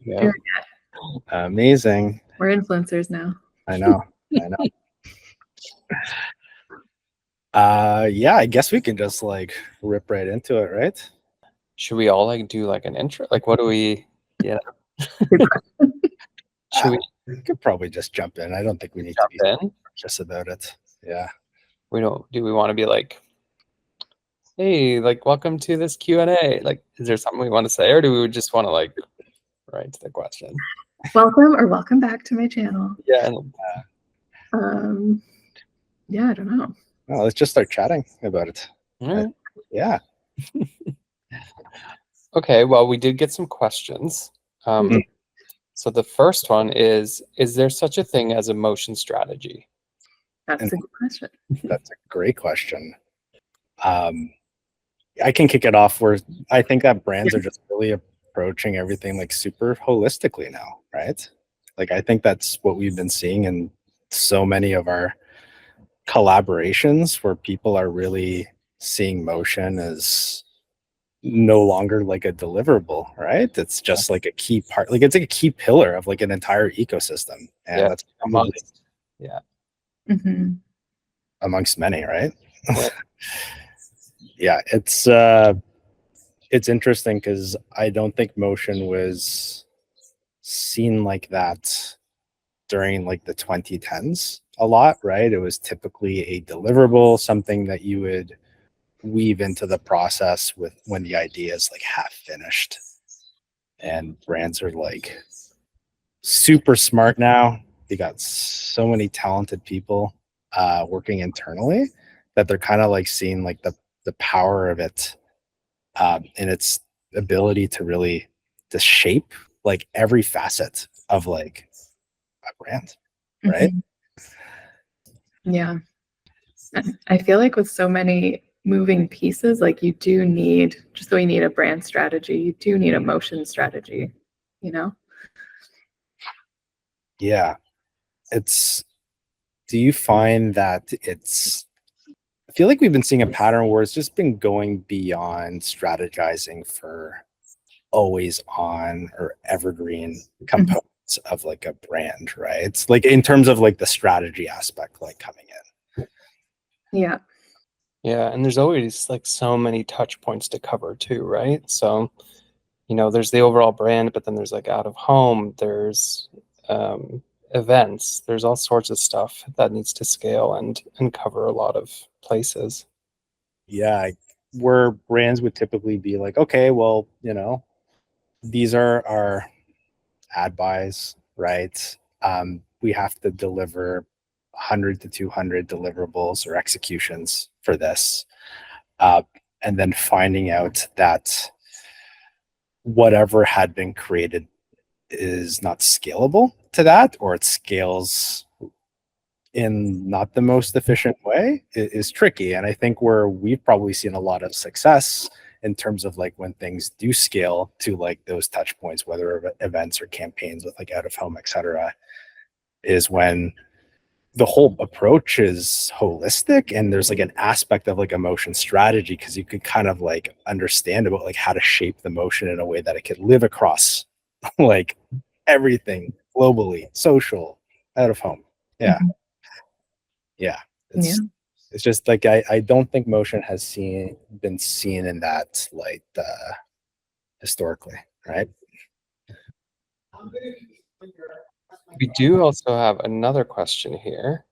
Yeah. Amazing. We're influencers now. I know. Yeah, I guess we can just like rip right into it, right? Should we all like do like an intro? Like, what do we? Yeah. Should we could probably just jump in. I don't think we need jump to be in? just about it. Yeah. We don't. Do we want to be like, hey, like, welcome to this Q&A? Like, is there something we want to say, or do we just want to like write the question? Welcome or welcome back to my channel. Yeah. Yeah, I don't know. Well, let's just start chatting about it. All right. Yeah. Okay. Well, we did get some questions. So the first one is there such a thing as a motion strategy? That's a good question. That's a great question. I can kick it off where I think that brands are just really approaching everything like super holistically now, right? Like, I think that's what we've been seeing in so many of our collaborations where people are really seeing motion as no longer like a deliverable, right? It's just like a key part, like it's like a key pillar of like an entire ecosystem. And that's probably amongst many, right? Yeah, it's interesting because I don't think motion was seen like that during like the 2010s a lot, right? It was typically a deliverable, something that you would weave into the process with when the idea is like half finished. And brands are like super smart now. They got so many talented people working internally that they're kind of like seeing like the power of it in its ability to really to shape like every facet of like a brand, right? Yeah. I feel like with so many moving pieces, like you do need, just though you need a brand strategy, you do need a motion strategy, you know? Yeah. Do you find that I feel like we've been seeing a pattern where it's just been going beyond strategizing for always on or evergreen components of like a brand, right? It's like in terms of like the strategy aspect, like coming in. Yeah. Yeah. And there's always like so many touch points to cover too, right? So, you know, there's the overall brand, but then there's like out of home, there's events, there's all sorts of stuff that needs to scale and cover a lot of places. Yeah, where brands would typically be like, okay, well, you know, these are our ad buys, right? We have to deliver 100 to 200 deliverables or executions for this. And then finding out that whatever had been created is not scalable to that, or it scales in not the most efficient way is tricky. And I think where we've probably seen a lot of success in terms of like when things do scale to like those touch points, whether events or campaigns with like out of home, etc., is when the whole approach is holistic and there's like an aspect of like a motion strategy, because you could kind of like understand about like how to shape the motion in a way that it could live across like everything globally, social, out of home. Yeah. It's just like I don't think motion has been seen in that light historically, right? We do also have another question here.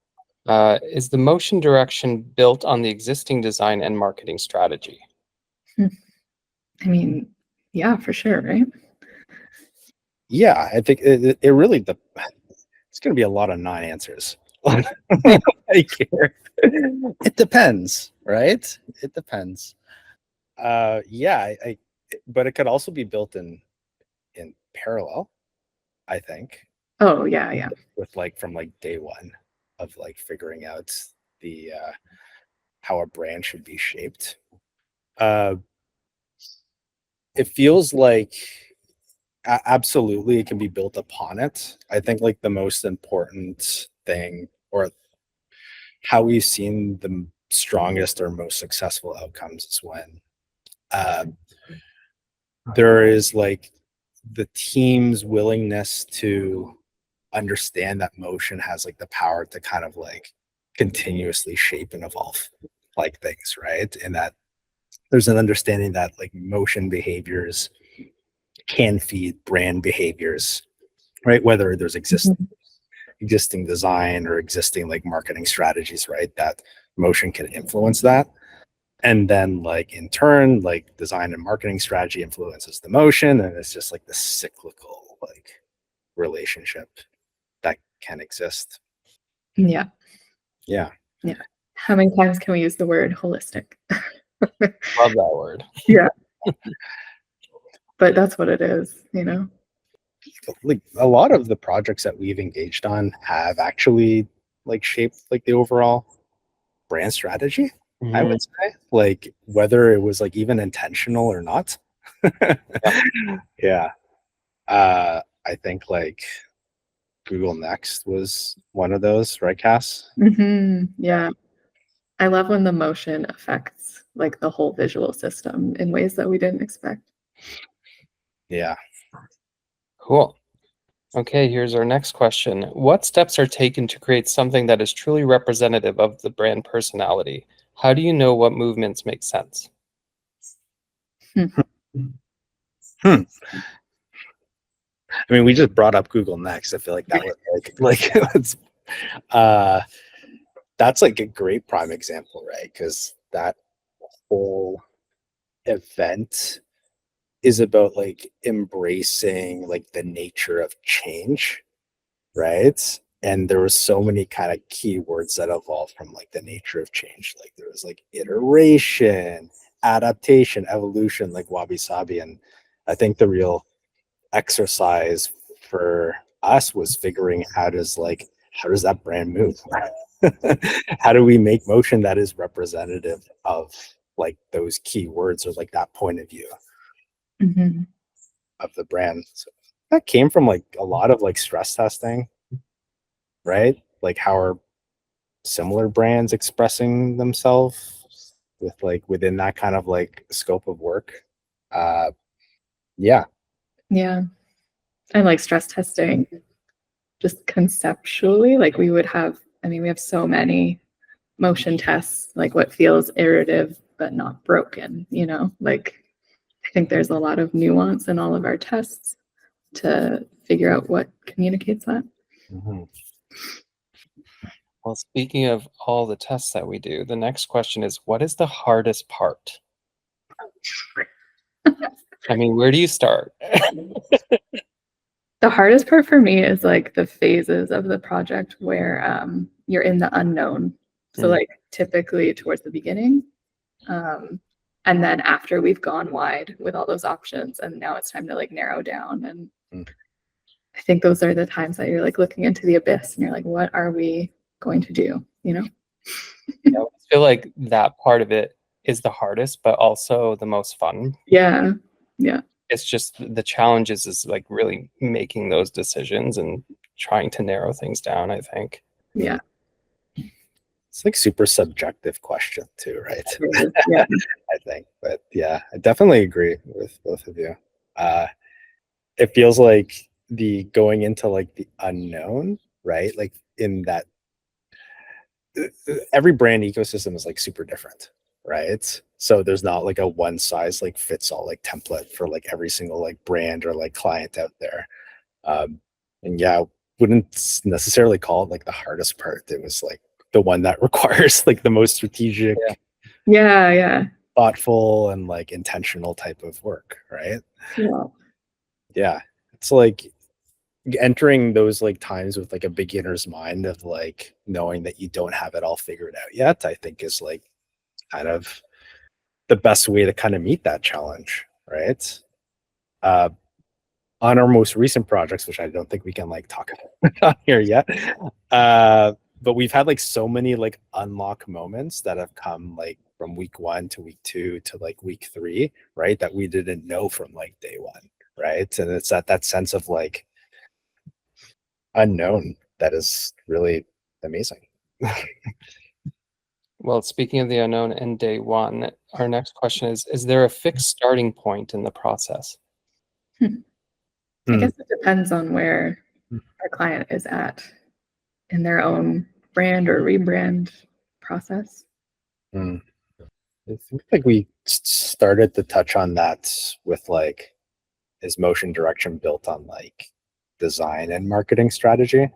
Is the motion direction built on the existing design and marketing strategy? I mean, yeah, for sure, right? Yeah, I think it really it's going to be a lot of non-answers. It depends, right? It depends. Yeah, but it could also be built in parallel, I think. Oh yeah. With like from like day one of like figuring out the how a brand should be shaped. It feels like absolutely it can be built upon it. I think like the most important thing, or how we've seen the strongest or most successful outcomes, is when there is like the team's willingness to understand that motion has like the power to kind of like continuously shape and evolve like things, right? And that there's an understanding that like motion behaviors can feed brand behaviors, right? Whether there's existing design or existing like marketing strategies, right? That motion can influence that. And then like in turn, like design and marketing strategy influences the motion. And it's just like the cyclical like relationship that can exist. Yeah. Yeah. Yeah. How many times can we use the word holistic? Love that word. Yeah. But that's what it is, you know? Like a lot of the projects that we've engaged on have actually like shaped like the overall brand strategy. I would say, like whether it was like even intentional or not. Yeah. I think like Google Next was one of those, right, Cass? Yeah. I love when the motion affects like the whole visual system in ways that we didn't expect. Yeah. Cool. Okay, here's our next question. What steps are taken to create something that is truly representative of the brand personality? How do you know what movements make sense? I mean, we just brought up Google Next. I feel like that was like it's that's like a great prime example, right? Because that whole event is about like embracing like the nature of change, right? And there was so many kind of keywords that evolved from like the nature of change. Like there was like iteration, adaptation, evolution, like wabi sabi. And I think the real exercise for us was figuring how does that brand move? How do we make motion that is representative of like those keywords or like that point of view of the brand? So that came from like a lot of like stress testing, right? Like how are similar brands expressing themselves with like within that kind of like scope of work? Yeah. Yeah. And like stress testing, just conceptually, like we have so many motion tests, like what feels iterative but not broken, you know? Like I think there's a lot of nuance in all of our tests to figure out what communicates that. Well, speaking of all the tests that we do, the next question is, what is the hardest part? I mean, where do you start? The hardest part for me is like the phases of the project where you're in the unknown. So like typically towards the beginning, and then after we've gone wide with all those options, and now it's time to like narrow down. And I think those are the times that you're like looking into the abyss and you're like, what are we going to do? You know? I feel like that part of it is the hardest, but also the most fun. Yeah. Yeah. It's just the challenges is like really making those decisions and trying to narrow things down, I think. Yeah. It's like super subjective question too, right? Yeah. I think, but yeah, I definitely agree with both of you. It feels like the going into like the unknown, right? Like in that every brand ecosystem is like super different, right? So there's not like a one size like fits all like template for like every single like brand or like client out there. And yeah, I wouldn't necessarily call it like the hardest part. It was like the one that requires like the most strategic, Yeah. thoughtful, and like intentional type of work, right? Yeah. Yeah. It's like entering those like times with like a beginner's mind of like knowing that you don't have it all figured out yet, I think is like kind of the best way to kind of meet that challenge, right? On our most recent projects, which I don't think we can like talk about here yet, but we've had like so many like unlock moments that have come like from week 1 to week 2 to like week 3, right? That we didn't know from like day 1, right? And it's that sense of like unknown that is really amazing. Well, speaking of the unknown and day 1, our next question is there a fixed starting point in the process? I Hmm. guess it depends on where our client is at in their own brand or rebrand process. Hmm. I think like we started to touch on that with like, is motion direction built on like design and marketing strategy,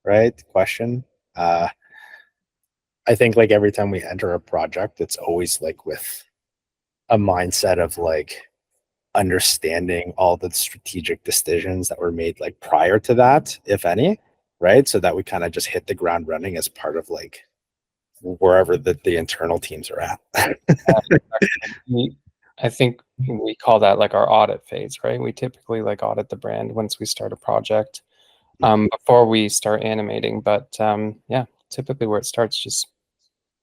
right? Question. I think like every time we enter a project, it's always like with a mindset of like understanding all the strategic decisions that were made like prior to that, if any, right? So that we kind of just hit the ground running as part of like wherever the internal teams are at. I think we call that like our audit phase, right? We typically like audit the brand once we start a project before we start animating. But yeah, typically where it starts, just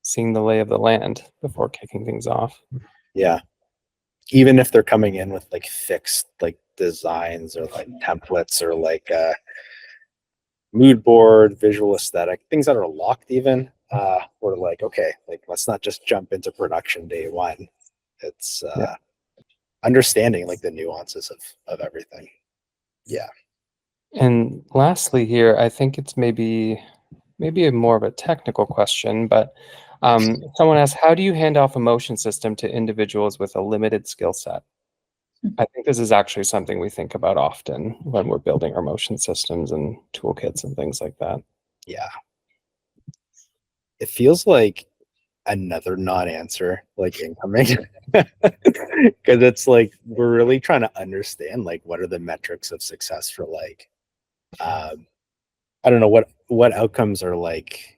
seeing the lay of the land before kicking things off. Yeah. Even if they're coming in with like fixed like designs or like templates or like mood board, visual aesthetic, things that are locked even, we're like, okay, like let's not just jump into production day one. It's Yeah. understanding like the nuances of everything. Yeah. And lastly here, I think it's maybe a more of a technical question, but someone asked, how do you hand off a motion system to individuals with a limited skill set? I think this is actually something we think about often when we're building our motion systems and toolkits and things like that. Yeah. It feels like another non-answer like incoming because it's like we're really trying to understand like what are the metrics of success for like I don't know what outcomes are like,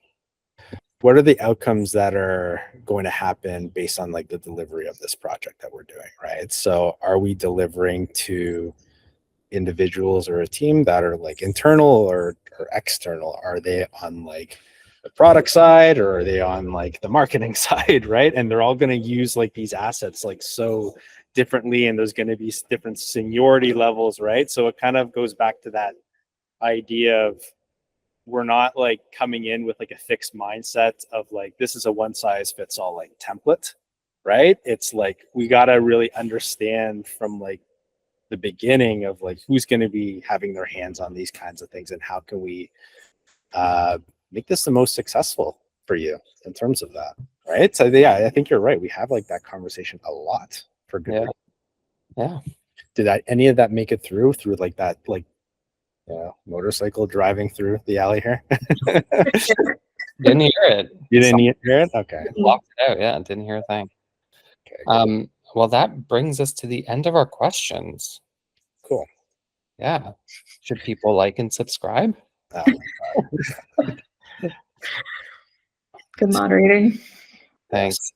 what are the outcomes that are going to happen based on like the delivery of this project that we're doing, right? So are we delivering to individuals or a team that are like internal or external? Are they on like the product side or are they on like the marketing side, right? And they're all going to use like these assets like so differently, and there's going to be different seniority levels, right? So it kind of goes back to that idea of we're not like coming in with like a fixed mindset of like this is a one size fits all like template, right? It's like we got to really understand from like the beginning of like who's going to be having their hands on these kinds of things and how can we make this the most successful for you in terms of that, right? So yeah, I think you're right. We have like that conversation a lot for good reason. Yeah. Did any of that make it through like that like motorcycle driving through the alley here? Didn't hear it. You didn't hear it? Okay. Blocked it out. Yeah, didn't hear a thing. Okay. Well, that brings us to the end of our questions. Cool. Yeah. Should people like and subscribe? Good moderating. Thanks.